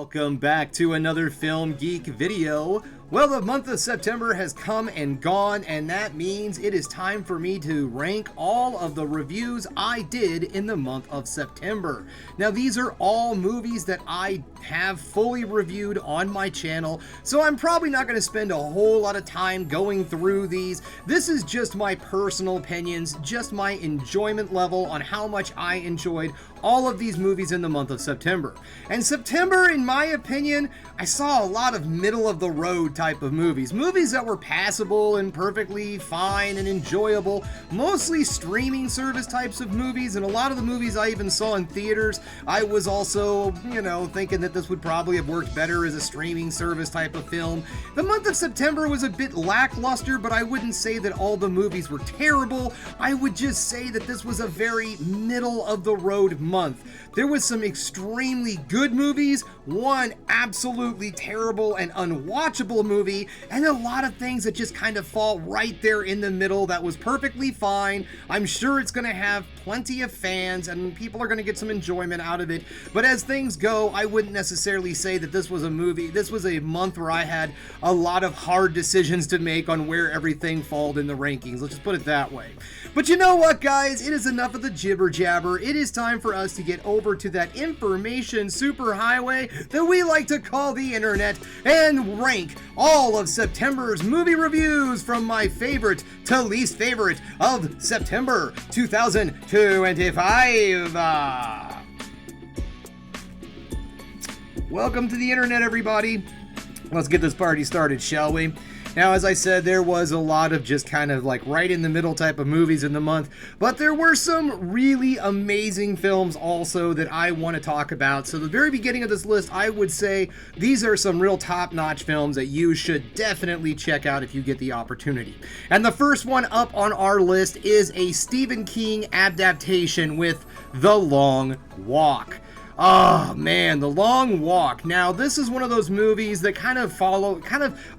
Welcome back to another Film Geek video. Well, the month of September has come and gone, and that means it is time for me to rank all of the reviews I did in the month of September. Now, these are all movies that I have fully reviewed on my channel, so I'm probably not going to spend a whole lot of time going through these. This is just my personal opinions, just my enjoyment level on how much I enjoyed all of these movies in the month of September. And September, in my opinion, I saw a lot of middle-of-the-road type of movies. Movies that were passable and perfectly fine and enjoyable. Mostly streaming service types of movies, and a lot of the movies I even saw in theaters, I was also, thinking that this would probably have worked better as a streaming service type of film. The month of September was a bit lackluster, but I wouldn't say that all the movies were terrible. I would just say that this was a very middle-of-the-road month. There was some extremely good movies, one absolutely terrible and unwatchable movie, and a lot of things that just kind of fall right there in the middle that was perfectly fine. I'm sure it's going to have plenty of fans and people are going to get some enjoyment out of it, but as things go, I wouldn't necessarily say that this was a month where I had a lot of hard decisions to make on where everything falled in the rankings. Let's just put it that way. But you know what, guys? It is enough of the jibber jabber. It is time for us to get over to that information superhighway that we like to call the internet and rank all of September's movie reviews from my favorite to least favorite of September 2025. Welcome to the internet, everybody. Let's get this party started, shall we? Now, as I said, there was a lot of just kind of like right in the middle type of movies in the month, but there were some really amazing films also that I want to talk about. So the very beginning of this list, I would say these are some real top-notch films that you should definitely check out if you get the opportunity. And the first one up on our list is a Stephen King adaptation with The Long Walk. Oh man, The Long Walk. Now, this is one of those movies that kind of follow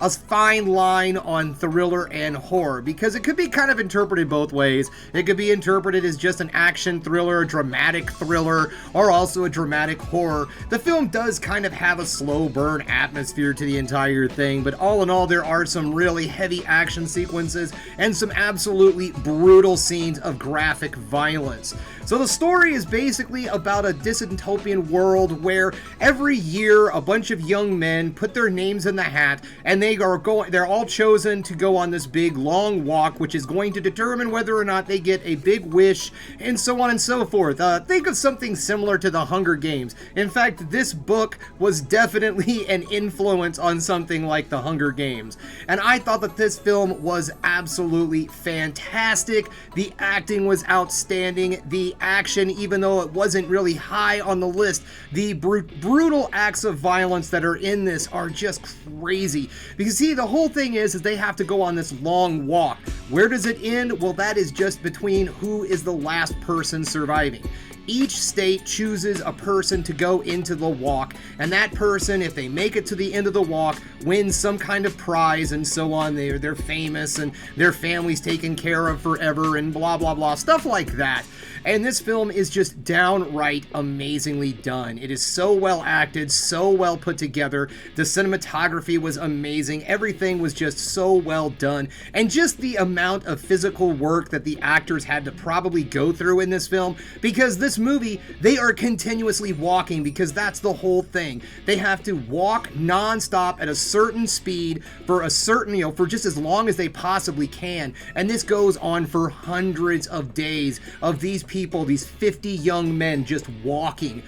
a fine line on thriller and horror, because it could be kind of interpreted both ways. It could be interpreted as just an action thriller, a dramatic thriller, or also a dramatic horror. The film does kind of have a slow burn atmosphere to the entire thing, but all in all, there are some really heavy action sequences and some absolutely brutal scenes of graphic violence. So the story is basically about a dystopian world where every year a bunch of young men put their names in the hat and they're all chosen to go on this big long walk, which is going to determine whether or not they get a big wish and so on and so forth. Think of something similar to the Hunger Games. In fact, this book was definitely an influence on something like the Hunger Games. And I thought that this film was absolutely fantastic. The acting was outstanding. The action, even though it wasn't really high on the list, the brutal acts of violence that are in this are just crazy. Because see, the whole thing is they have to go on this long walk. Where does it end? Well, that is just between who is the last person surviving. Each state chooses a person to go into the walk, and that person, if they make it to the end of the walk, wins some kind of prize and so on. They're famous and their family's taken care of forever and blah blah blah, stuff like that. And this film is just downright amazingly done. It is so well acted, so well put together. The cinematography was amazing. Everything was just so well done. And just the amount of physical work that the actors had to probably go through in this film, because this movie, they are continuously walking, because that's the whole thing. They have to walk nonstop at a certain speed for a certain, for just as long as they possibly can. And this goes on for hundreds of days of these people, these 50 young men just walking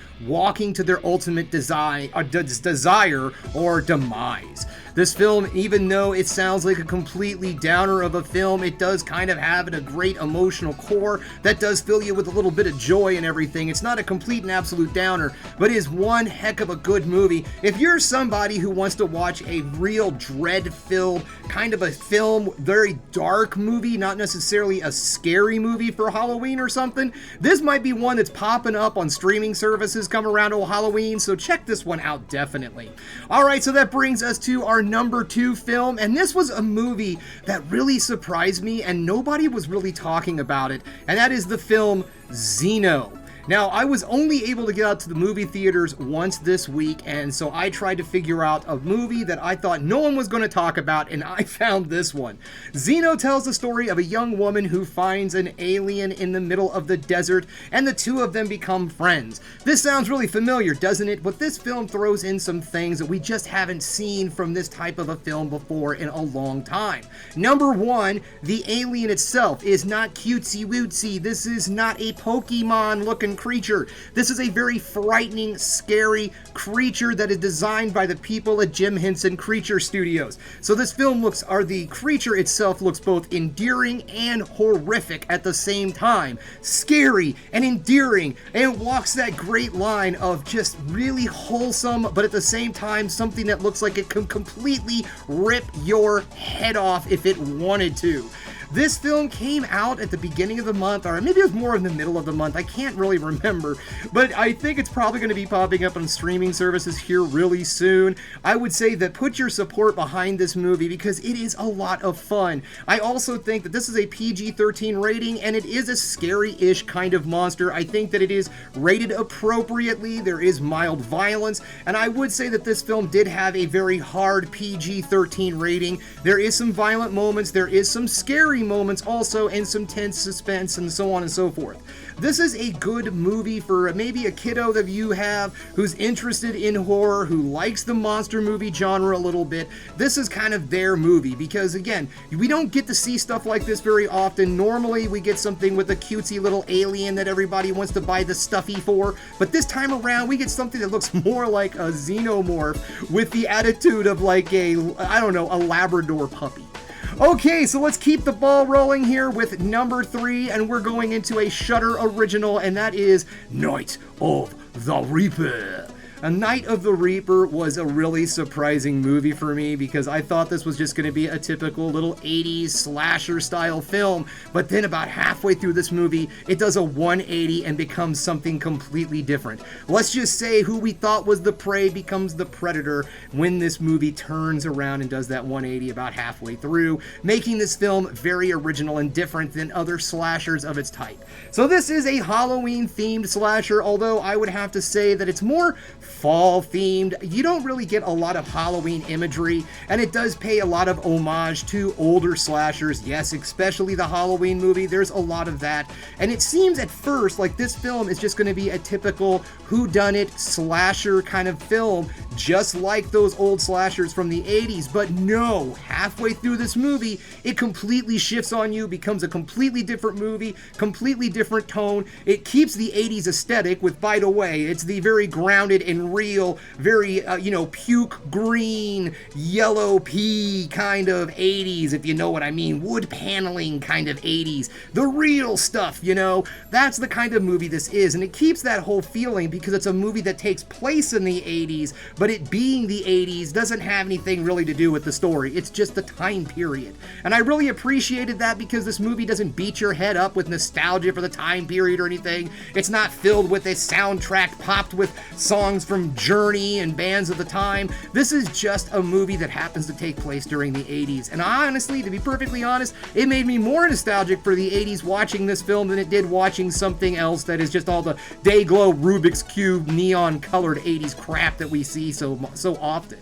to their ultimate desire or demise. This film, even though it sounds like a completely downer of a film, it does kind of have a great emotional core that does fill you with a little bit of joy and everything. It's not a complete and absolute downer, but it is one heck of a good movie. If you're somebody who wants to watch a real dread-filled kind of a film, very dark movie, not necessarily a scary movie for Halloween or something, this might be one that's popping up on streaming services come around Halloween, so check this one out definitely. Alright, so that brings us to our number 2 film, and this was a movie that really surprised me and nobody was really talking about it, and that is the film Xeno. Now, I was only able to get out to the movie theaters once this week, and so I tried to figure out a movie that I thought no one was going to talk about, and I found this one. Xeno tells the story of a young woman who finds an alien in the middle of the desert, and the two of them become friends. This sounds really familiar, doesn't it? But this film throws in some things that we just haven't seen from this type of a film before in a long time. Number one, the alien itself is not cutesy-wootsy. This is not a Pokemon-looking creature. This is a very frightening, scary creature that is designed by the people at Jim Henson Creature Studios. So this film the creature itself looks both endearing and horrific at the same time. Scary and endearing, and it walks that great line of just really wholesome, but at the same time something that looks like it can completely rip your head off if it wanted to. This film came out at the beginning of the month, or maybe it was more in the middle of the month. I can't really remember, but I think it's probably going to be popping up on streaming services here really soon. I would say that put your support behind this movie because it is a lot of fun. I also think that this is a PG-13 rating, and it is a scary-ish kind of monster. I think that it is rated appropriately. There is mild violence, and I would say that this film did have a very hard PG-13 rating. There is some violent moments, there is some scary moments also, and some tense suspense and so on and so forth. This is a good movie for maybe a kiddo that you have who's interested in horror, who likes the monster movie genre a little bit. This is kind of their movie because, again, we don't get to see stuff like this very often. Normally, we get something with a cutesy little alien that everybody wants to buy the stuffy for, but this time around, we get something that looks more like a xenomorph with the attitude of like a Labrador puppy. Okay, so let's keep the ball rolling here with number 3, and we're going into a Shudder original, and that is Night of the Reaper. A Night of the Reaper was a really surprising movie for me because I thought this was just going to be a typical little 80s slasher style film, but then about halfway through this movie, it does a 180 and becomes something completely different. Let's just say who we thought was the prey becomes the predator when this movie turns around and does that 180 about halfway through, making this film very original and different than other slashers of its type. So this is a Halloween themed slasher, although I would have to say that it's more fall themed. You don't really get a lot of Halloween imagery, and it does pay a lot of homage to older slashers. Yes, especially the Halloween movie, there's a lot of that, and it seems at first like this film is just going to be a typical whodunit slasher kind of film, just like those old slashers from the 80s, but no, halfway through this movie, it completely shifts on you, becomes a completely different movie, completely different tone. It keeps the 80s aesthetic with, by the way, it's the very grounded and real, very, puke green, yellow pea kind of 80s, if you know what I mean, wood paneling kind of 80s, the real stuff, that's the kind of movie this is, and it keeps that whole feeling because it's a movie that takes place in the 80s, but it being the 80s doesn't have anything really to do with the story. It's just the time period. And I really appreciated that because this movie doesn't beat your head up with nostalgia for the time period or anything. It's not filled with a soundtrack popped with songs from Journey and bands of the time. This is just a movie that happens to take place during the 80s. And honestly, to be perfectly honest, it made me more nostalgic for the 80s watching this film than it did watching something else that is just all the Dayglow, Rubik's Cube, neon colored 80s crap that we see so often.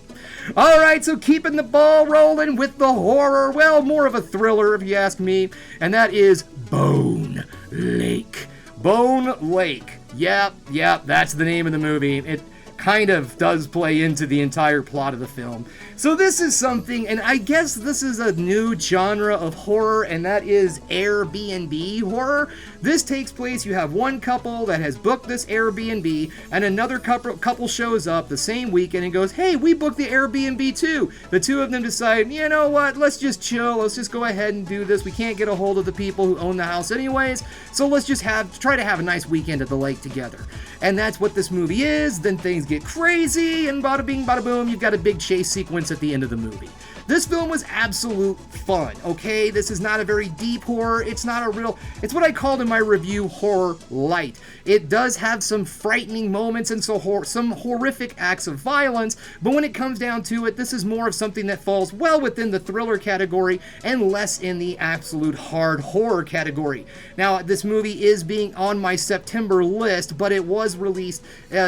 Alright, so keeping the ball rolling with the horror, well, more of a thriller if you ask me, and that is Bone Lake. Bone Lake. Yep, that's the name of the movie. It kind of does play into the entire plot of the film. So this is something, and I guess this is a new genre of horror, and that is Airbnb horror. This takes place, you have one couple that has booked this Airbnb, and another couple shows up the same weekend and goes, hey, we booked the Airbnb too. The two of them decide, you know what, let's just chill, let's just go ahead and do this. We can't get a hold of the people who own the house anyways, so let's just try to have a nice weekend at the lake together. And that's what this movie is. Then things get crazy, and bada bing, bada boom, you've got a big chase sequence at the end of the movie. This film was absolute fun, okay? This is not a very deep horror. It's what I called in my review horror light. It does have some frightening moments and some horrific acts of violence, but when it comes down to it, this is more of something that falls well within the thriller category and less in the absolute hard horror category. Now, this movie is being on my September list, but it was released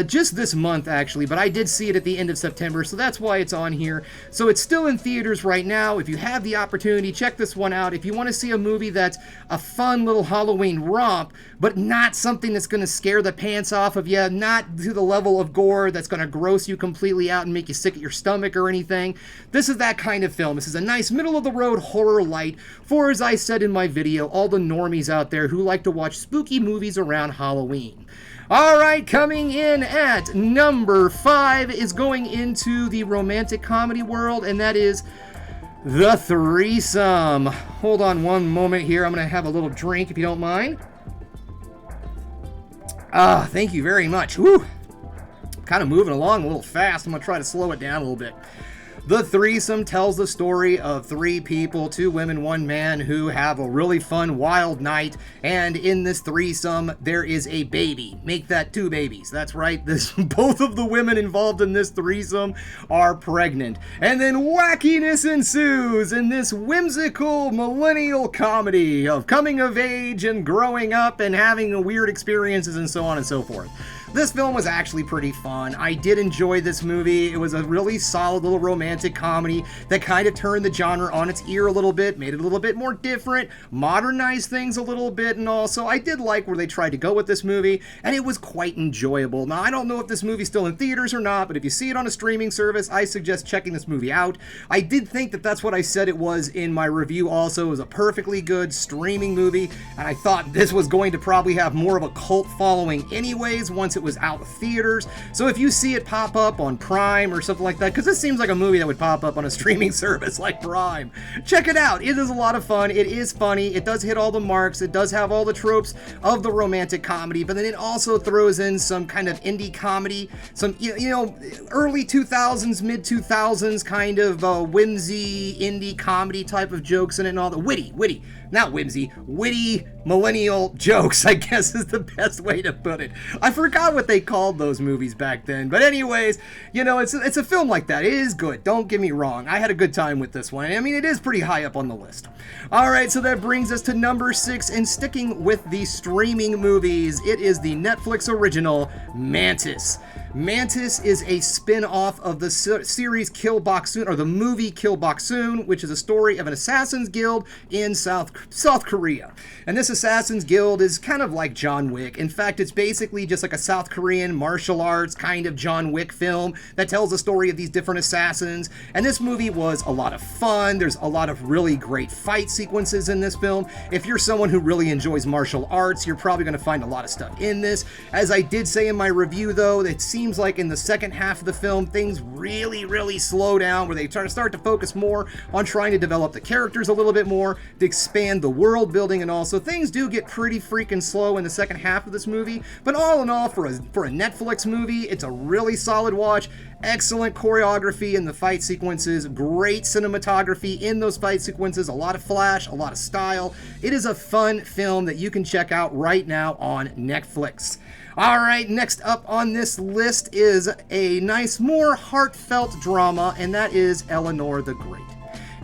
just this month, actually, but I did see it at the end of September, so that's why it's on here. So it's still in theaters right now. If you have the opportunity, check this one out. If you want to see a movie that's a fun little Halloween romp, but not something that's going to scare the pants off of you, not to the level of gore that's going to gross you completely out and make you sick at your stomach or anything, this is that kind of film. This is a nice middle-of-the-road horror light for, as I said in my video, all the normies out there who like to watch spooky movies around Halloween. All right, coming in at number 5 is going into the romantic comedy world, and that is The Threesome. Hold on one moment here. I'm going to have a little drink if you don't mind. Thank you very much. Woo! Kind of moving along a little fast. I'm going to try to slow it down a little bit. The Threesome tells the story of 3 people, 2 women, 1 man, who have a really fun, wild night, and in this threesome, there is a baby. Make that 2 babies. That's right, both of the women involved in this threesome are pregnant. And then wackiness ensues in this whimsical millennial comedy of coming of age and growing up and having weird experiences and so on and so forth. This film was actually pretty fun. I did enjoy this movie. It was a really solid little romantic comedy that kind of turned the genre on its ear a little bit, made it a little bit more different, modernized things a little bit, and also I did like where they tried to go with this movie, and it was quite enjoyable. Now, I don't know if this movie's still in theaters or not, but if you see it on a streaming service, I suggest checking this movie out. I did think that that's what I said it was in my review also. It was a perfectly good streaming movie, and I thought this was going to probably have more of a cult following anyways once it was out of theaters. So if you see it pop up on Prime or something like that, because this seems like a movie that would pop up on a streaming service like Prime, check it out. It is a lot of fun. It is funny. It does hit all the marks. It does have all the tropes of the romantic comedy, but then it also throws in some kind of indie comedy, some, you know, early 2000s, mid 2000s kind of whimsy indie comedy type of jokes in it and all the witty millennial jokes, I guess is the best way to put it. I forgot what they called those movies back then. But anyways, you know, it's a film like that. It is good. Don't get me wrong. I had a good time with this one. I mean, it is pretty high up on the list. All right, so that brings us to number 6, and sticking with the streaming movies, it is the Netflix original Mantis. Mantis is a spin-off of the series Kill Boksoon, or the movie Kill Boksoon, which is a story of an assassin's guild in South Korea. And this assassin's guild is kind of like John Wick. In fact, it's basically just like a South Korean martial arts kind of John Wick film that tells the story of these different assassins. And this movie was a lot of fun. There's a lot of really great fight sequences in this film. If you're someone who really enjoys martial arts, you're probably going to find a lot of stuff in this. As I did say in my review, though, it seems like in the second half of the film, things really slow down, where they start to focus more on trying to develop the characters a little bit more, to expand the world building and all. So things do get pretty freaking slow in the second half of this movie. But all in all, for a Netflix movie, it's a really solid watch. Excellent choreography in the fight sequences, great cinematography in those fight sequences, a lot of flash, a lot of style. It is a fun film that you can check out right now on Netflix. All right, next up on this list is a nice, more heartfelt drama, and that is Eleanor the Great.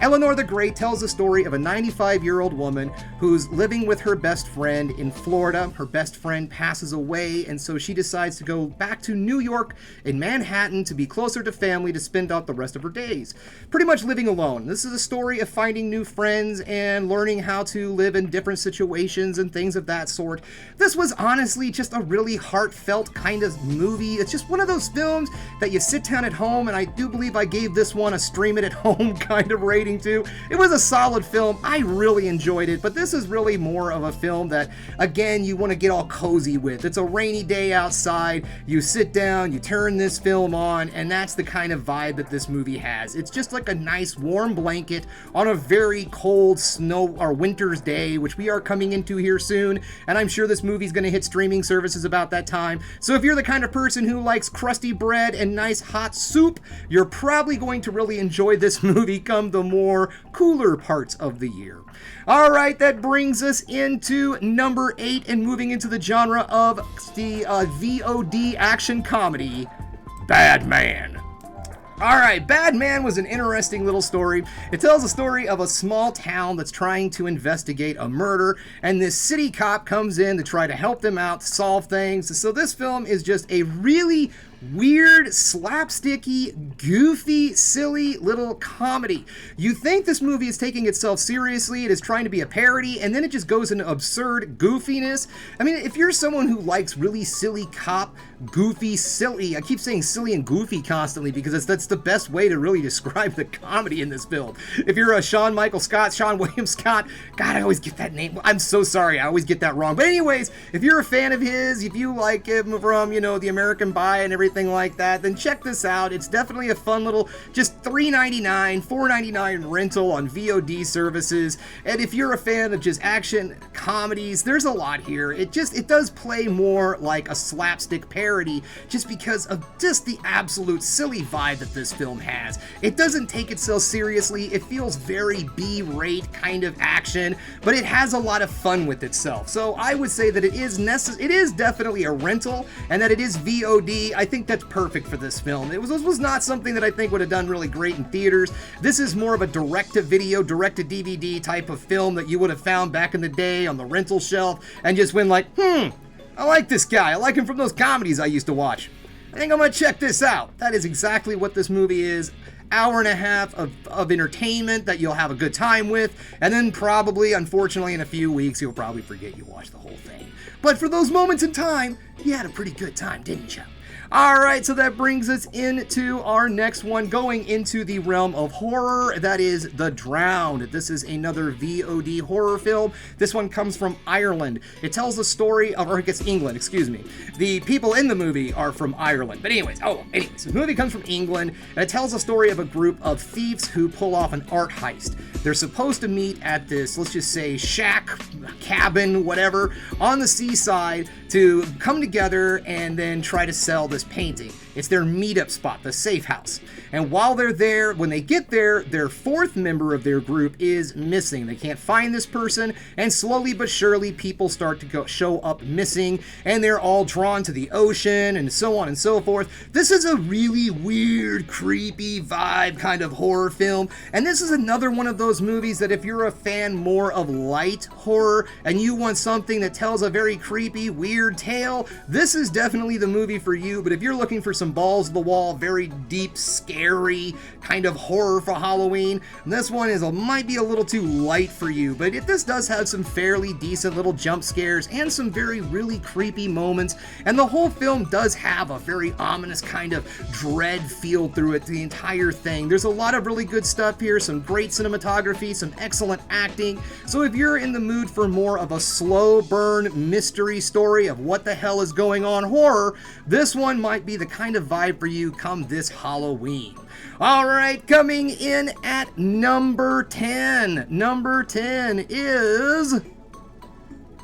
Eleanor the Great tells the story of a 95-year-old woman who's living with her best friend in Florida. Her best friend passes away, and so she decides to go back to New York in Manhattan to be closer to family to spend out the rest of her days. Pretty much living alone. This is a story of finding new friends and learning how to live in different situations and things of that sort. This was honestly just a really heartfelt kind of movie. It's just one of those films that you sit down at home, and I do believe I gave this one a stream it at home kind of rating listening to. It was a solid film. I really enjoyed it, but this is really more of a film that, again, you want to get all cozy with. It's a rainy day outside. You sit down, you turn this film on, and that's the kind of vibe that this movie has. It's just like a nice warm blanket on a very cold snow or winter's day, which we are coming into here soon, and I'm sure this movie's going to hit streaming services about that time. So if you're the kind of person who likes crusty bread and nice hot soup, you're probably going to really enjoy this movie come the more cooler parts of the year. All right, that brings us into number 8 and moving into the genre of the VOD action comedy, Bad Man. Alright, Bad Man was an interesting little story. It tells a story of a small town that's trying to investigate a murder, and this city cop comes in to try to help them out, solve things. So this film is just a really weird, slapsticky, goofy, silly little comedy. You think this movie is taking itself seriously, it is trying to be a parody, and then it just goes into absurd goofiness. I mean, if you're someone who likes really silly cop, goofy, silly, I keep saying silly and goofy constantly because that's the best way to really describe the comedy in this film. If you're a Sean William Scott, God, I always get that name. I'm so sorry, I always get that wrong. But anyways, if you're a fan of his, if you like him from, The American Pie and everything like that, then check this out. It's definitely a fun little, just $3.99, $4.99 rental on VOD services. And if you're a fan of just action comedies, there's a lot here. It does play more like a slapstick parody just because of just the absolute silly vibe that this film has. It doesn't take itself seriously. It feels very B-rate kind of action, but it has a lot of fun with itself. So I would say that it is definitely a rental and that it is VOD. I think that's perfect for this film. This was not something that I think would have done really great in theaters. This is more of a direct-to-video, direct-to-DVD type of film that you would have found back in the day on the rental shelf and just went like, I like this guy. I like him from those comedies I used to watch. I think I'm gonna check this out. That is exactly what this movie is. Hour and a half of entertainment that you'll have a good time with, and then probably, unfortunately, in a few weeks, you'll probably forget you watched the whole thing. But for those moments in time, you had a pretty good time, didn't you? Alright, so that brings us into our next one, going into the realm of horror. That is The Drowned. This is another VOD horror film. This one comes from Ireland. It tells the story of, or I guess England, excuse me. The people in the movie are from Ireland. But anyways, the movie comes from England, and it tells the story of a group of thieves who pull off an art heist. They're supposed to meet at this, let's just say, shack, cabin, whatever, on the seaside to come together and then try to sell this painting. It's their meetup spot, the safe house. And while they're there, when they get there, their fourth member of their group is missing. They can't find this person, and slowly but surely people start to show up missing, and they're all drawn to the ocean, and so on and so forth. This is a really weird, creepy vibe kind of horror film, and this is another one of those movies that if you're a fan more of light horror, and you want something that tells a very creepy, weird tale, this is definitely the movie for you. But if you're looking for some balls to the wall, very deep, scary kind of horror for Halloween, this one might be a little too light for you, but this does have some fairly decent little jump scares and some really creepy moments, and the whole film does have a very ominous kind of dread feel through it, the entire thing. There's a lot of really good stuff here, some great cinematography, some excellent acting. So if you're in the mood for more of a slow burn mystery story of what the hell is going on horror, this one might be the kind of vibe for you come this Halloween. Alright, coming in at number 10. Number 10 is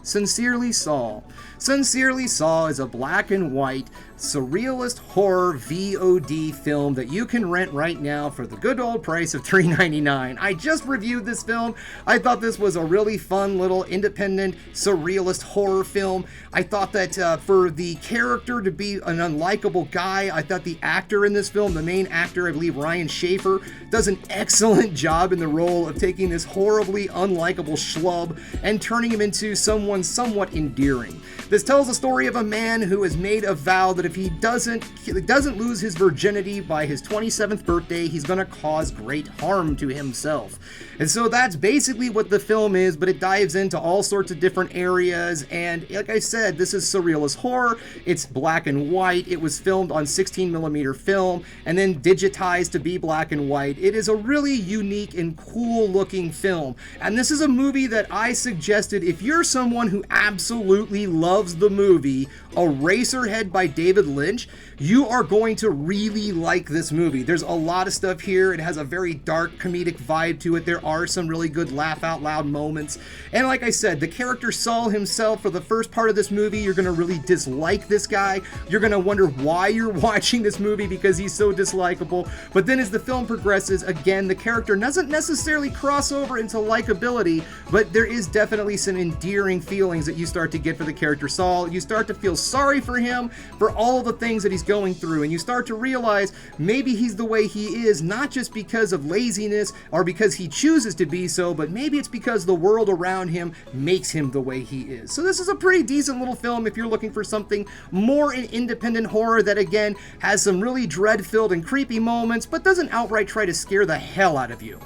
Sincerely Saul. Sincerely Saul is a black and white surrealist horror VOD film that you can rent right now for the good old price of $3.99. I just reviewed this film. I thought this was a really fun little independent surrealist horror film. I thought that for the character to be an unlikable guy, I thought the actor in this film, the main actor, I believe Ryan Schaefer, does an excellent job in the role of taking this horribly unlikable schlub and turning him into someone somewhat endearing. This tells the story of a man who has made a vow that if he doesn't lose his virginity by his 27th birthday, he's going to cause great harm to himself. And so that's basically what the film is, but it dives into all sorts of different areas. And like I said, this is surrealist horror. It's black and white. It was filmed on 16mm film and then digitized to be black and white. It is a really unique and cool looking film. And this is a movie that I suggested if you're someone who absolutely loves the movie Eraserhead by David Lynch, you are going to really like this movie. There's a lot of stuff here. It has a very dark comedic vibe to it. There are some really good laugh out loud moments. And like I said, the character Saul himself, for the first part of this movie, you're going to really dislike this guy. You're going to wonder why you're watching this movie because he's so dislikable. But then as the film progresses, again, the character doesn't necessarily cross over into likability, but there is definitely some endearing feelings that you start to get for the character Saul. You start to feel sorry for him for all the things that he's going through, and you start to realize maybe he's the way he is not just because of laziness or because he chooses to be so, but maybe it's because the world around him makes him the way he is. So this is a pretty decent little film if you're looking for something more in independent horror that again has some really dread-filled and creepy moments but doesn't outright try to scare the hell out of you.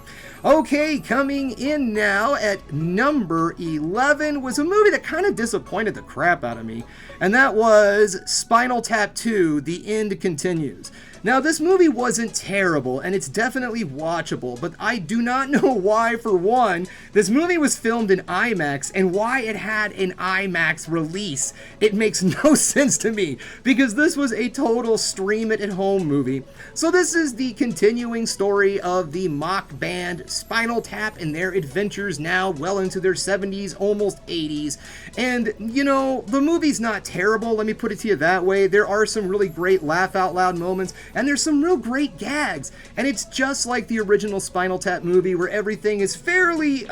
Okay, coming in now at number 11 was a movie that kind of disappointed the crap out of me, and that was Spinal Tap 2: The End Continues. Now, this movie wasn't terrible, and it's definitely watchable, but I do not know why, for one, this movie was filmed in IMAX, and why it had an IMAX release. It makes no sense to me, because this was a total stream-it-at-home movie. So this is the continuing story of the mock band Spinal Tap and their adventures now well into their 70s, almost 80s. And, you know, the movie's not terrible, let me put it to you that way. There are some really great laugh-out-loud moments, and there's some real great gags. And it's just like the original Spinal Tap movie where everything is fairly,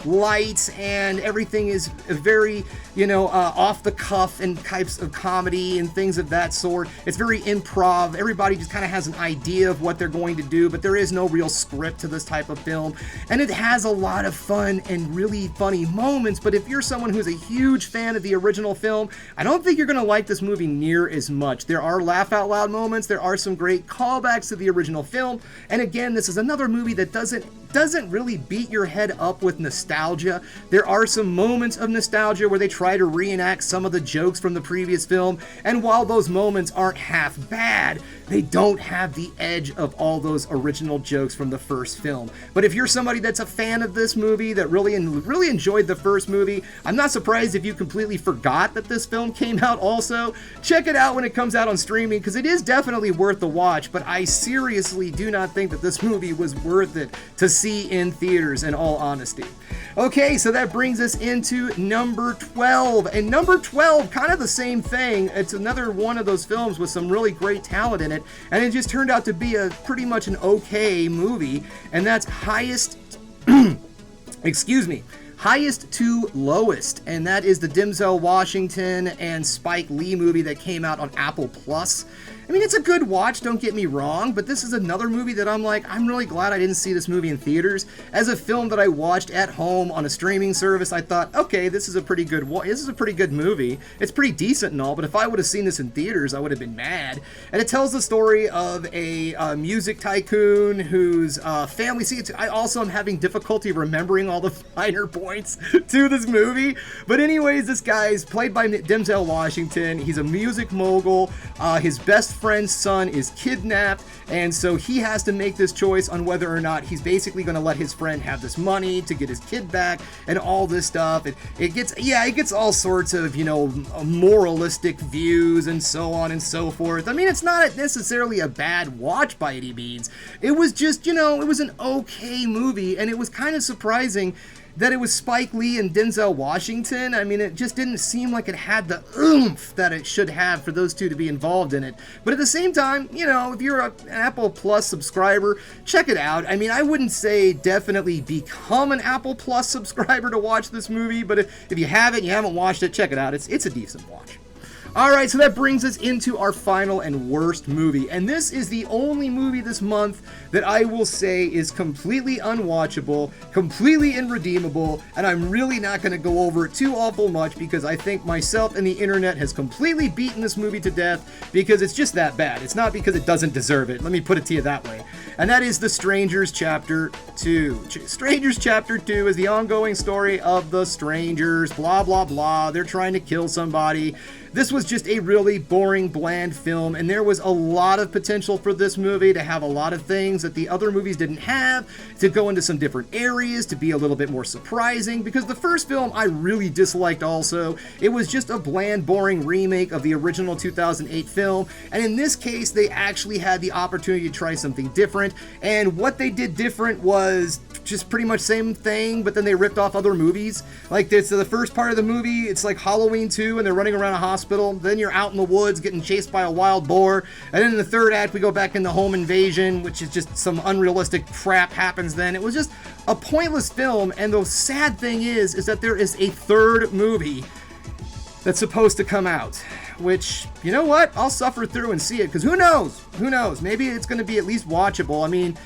light, and everything is very, off the cuff and types of comedy and things of that sort. It's very improv. Everybody just kind of has an idea of what they're going to do, but there is no real script to this type of film. And it has a lot of fun and really funny moments, but if you're someone who's a huge fan of the original film, I don't think you're going to like this movie near as much. There are laugh out loud moments. There are some great callbacks to the original film. And again, this is another movie that doesn't really beat your head up with nostalgia. There are some moments of nostalgia where they try to reenact some of the jokes from the previous film, and while those moments aren't half bad, they don't have the edge of all those original jokes from the first film. But if you're somebody that's a fan of this movie, that really enjoyed the first movie, I'm not surprised if you completely forgot that this film came out also. Check it out when it comes out on streaming, because it is definitely worth the watch, but I seriously do not think that this movie was worth it to see in theaters, in all honesty. Okay, so that brings us into number 12, and number 12, kind of the same thing. It's another one of those films with some really great talent in it, and it just turned out to be a pretty much an okay movie, and that's Highest to Lowest, and that is the Denzel Washington and Spike Lee movie that came out on Apple Plus. I mean, it's a good watch, don't get me wrong, but this is another movie that I'm really glad I didn't see this movie in theaters. As a film that I watched at home on a streaming service, I thought, okay, this is a pretty good movie. It's pretty decent and all, but if I would have seen this in theaters, I would have been mad. And it tells the story of a music tycoon whose family... See, I also am having difficulty remembering all the finer points to this movie. But anyways, this guy is played by Denzel Washington. He's a music mogul. His best friend's son is kidnapped, and so he has to make this choice on whether or not he's basically going to let his friend have this money to get his kid back and all this stuff. It gets all sorts of, moralistic views and so on and so forth. I mean, it's not necessarily a bad watch by any means. It was just, it was an okay movie, and it was kind of surprising that it was Spike Lee and Denzel Washington. I mean, it just didn't seem like it had the oomph that it should have for those two to be involved in it. But at the same time, if you're an Apple Plus subscriber, check it out. I mean, I wouldn't say definitely become an Apple Plus subscriber to watch this movie, but if you haven't watched it, check it out. It's a decent watch. Alright, so that brings us into our final and worst movie. And this is the only movie this month that I will say is completely unwatchable, completely irredeemable, and I'm really not going to go over it too awful much because I think myself and the internet has completely beaten this movie to death because it's just that bad. It's not because it doesn't deserve it. Let me put it to you that way. And that is The Strangers Chapter 2. Strangers Chapter 2 is the ongoing story of the strangers, blah, blah, blah. They're trying to kill somebody. This was just a really boring, bland film, and there was a lot of potential for this movie to have a lot of things that the other movies didn't have, to go into some different areas, to be a little bit more surprising, because the first film I really disliked also. It was just a bland, boring remake of the original 2008 film, and in this case, they actually had the opportunity to try something different, and what they did different was just pretty much same thing, but then they ripped off other movies. Like this, so the first part of the movie, it's like Halloween 2, and they're running around a hospital. Then you're out in the woods getting chased by a wild boar. And then in the third act, we go back in the home invasion, which is just some unrealistic crap happens then. It was just a pointless film. And the sad thing is that there is a third movie that's supposed to come out, which, you know what? I'll suffer through and see it, because who knows? Who knows? Maybe it's going to be at least watchable. I mean,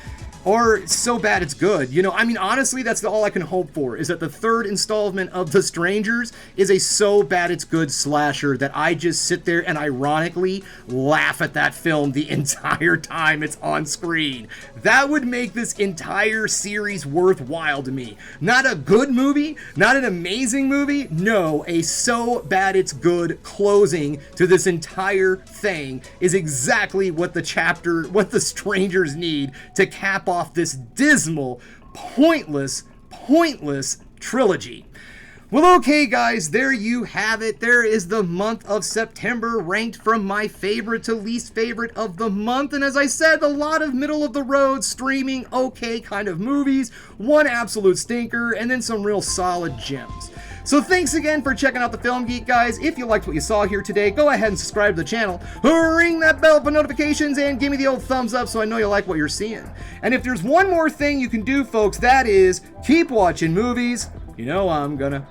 or it's so bad it's good. You know, I mean, honestly, that's all I can hope for, is that the third installment of The Strangers is a so bad it's good slasher that I just sit there and ironically laugh at that film the entire time it's on screen. That would make this entire series worthwhile to me. Not a good movie, not an amazing movie, no, a so bad it's good closing to this entire thing is exactly what the Strangers need to cap off this dismal, pointless trilogy. Well, okay, guys, there you have it. There is the month of September ranked from my favorite to least favorite of the month. And as I said, a lot of middle-of-the-road streaming okay kind of movies, one absolute stinker, and then some real solid gems. So thanks again for checking out the Film Geek, guys. If you liked what you saw here today, go ahead and subscribe to the channel, ring that bell for notifications, and give me the old thumbs up so I know you like what you're seeing. And if there's one more thing you can do, folks, that is keep watching movies. You know I'm gonna.